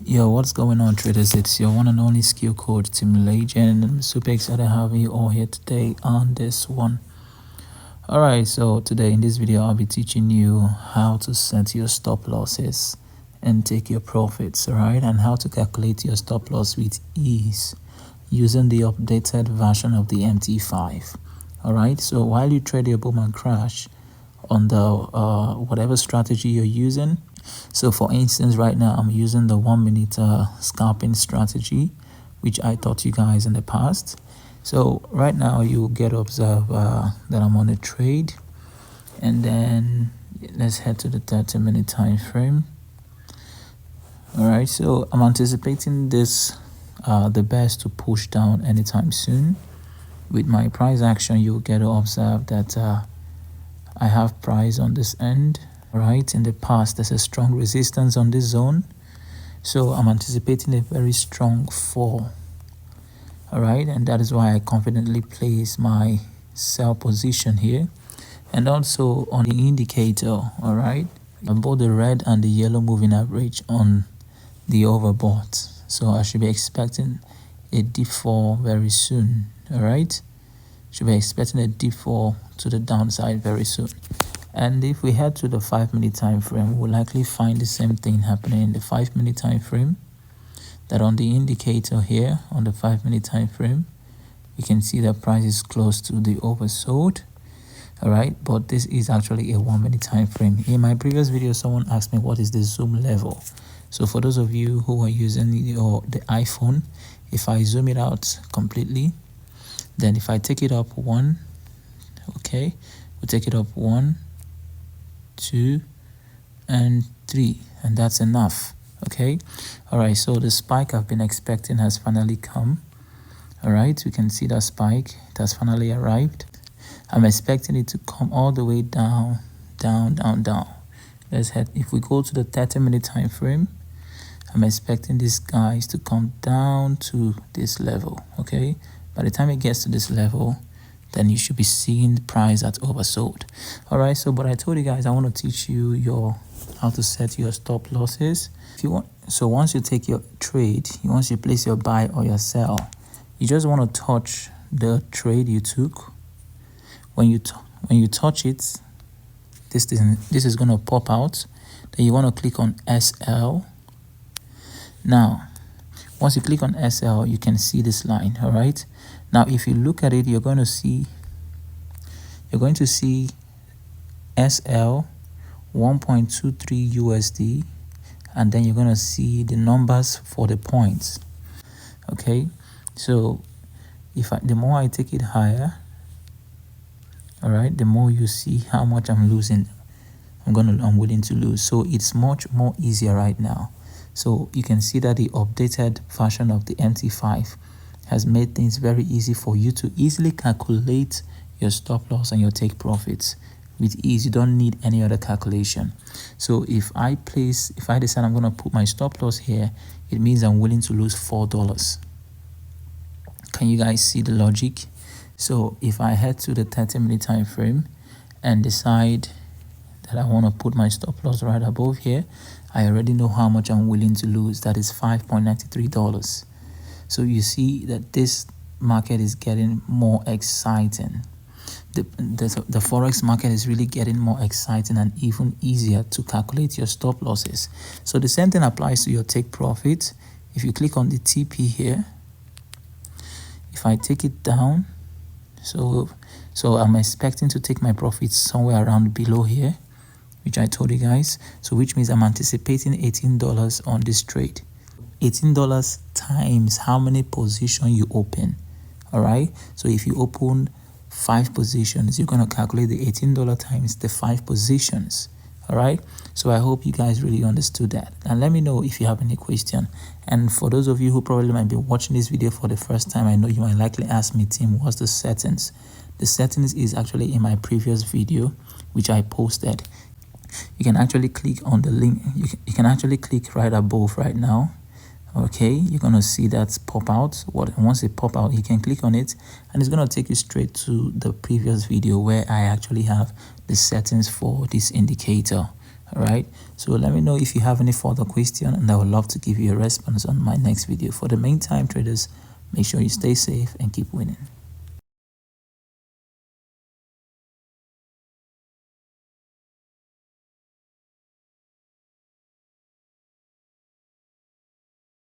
Yo, what's going on, traders? It's your one and only skill coach, Tim Legend. I'm super excited to have you all here today on this one. Alright, so today in this video, I'll be teaching you how to set your stop losses and take your profits, alright? And how to calculate your stop loss with ease using the updated version of the MT5. Alright, so while you trade your boom and crash on the whatever strategy you're using. So for instance, right now I'm using the 1 minute scalping strategy, which I taught you guys in the past. So right now you get to observe that I'm on a trade, and then let's head to the 30-minute time frame. All right, so I'm anticipating this the best to push down anytime soon. With my price action, you'll get to observe that I have price on this end. Right, in the past there's a strong resistance on this zone, so I'm anticipating a very strong fall. All right, and that is why I confidently place my sell position here, and also on the indicator. All right, both the red and the yellow moving average on the overbought, so I should be expecting a dip fall very soon. All right, should be expecting a dip fall to the downside very soon. And if we head to the 5-minute time frame, we'll likely find the same thing happening in the 5-minute time frame. That on the indicator here, on the 5-minute time frame, you can see that price is close to the oversold. All right, but this is actually a 1-minute time frame. In my previous video, someone asked me what is the zoom level. So for those of you who are using the iPhone, if I zoom it out completely, then if I take it up 1, okay, we'll take it up 1, 2 and 3, and that's enough. Okay, all right, so the spike I've been expecting has finally come. All right, we can see that spike, it has finally arrived. I'm expecting it to come all the way down. Let's head, if we go to the 30-minute time frame, I'm expecting these guys to come down to this level. Okay, by the time it gets to this level, then you should be seeing the price that's oversold. All right, so but I told you guys I want to teach you how to set your stop losses. If you want, so once you take your trade, once you place your buy or your sell, you just want to touch the trade you took. When you touch it, this is going to pop out. Then you want to click on SL. Now once you click on SL, you can see this line. All right, now if you look at it, you're going to see SL 1.23 USD, and then you're going to see the numbers for the points. Okay, so the more I take it higher, all right, the more you see how much I'm losing. I'm willing to lose. So it's much more easier right now. So you can see that the updated version of the MT5 has made things very easy for you to easily calculate your stop loss and your take profits with ease. You don't need any other calculation. So if I decide I'm going to put my stop loss here, it means I'm willing to lose $4. Can you guys see the logic? So if I head to the 30-minute time frame and decide that I want to put my stop loss right above here, I already know how much I'm willing to lose. That is $5.93. So you see that this market is getting more exciting. The Forex market is really getting more exciting and even easier to calculate your stop losses. So the same thing applies to your take profit. If you click on the TP here, if I take it down, so I'm expecting to take my profits somewhere around below here, which I told you guys. So which means I'm anticipating $18 on this trade. $18 times how many positions you open. All right, so if you open 5 positions, you're going to calculate the $18 times the 5 positions. All right, so I hope you guys really understood that, and let me know if you have any question. And for those of you who probably might be watching this video for the first time, I know you might likely ask me, Tim, what's the settings? The settings is actually in my previous video which I posted. You can actually click on the link. You can actually click right above right now. Okay, you're gonna see that pop out. Once it pop out, you can click on it and it's gonna take you straight to the previous video where I actually have the settings for this indicator. All right, so let me know if you have any further question, and I would love to give you a response on my next video. For the meantime, traders, make sure you stay safe and keep winning.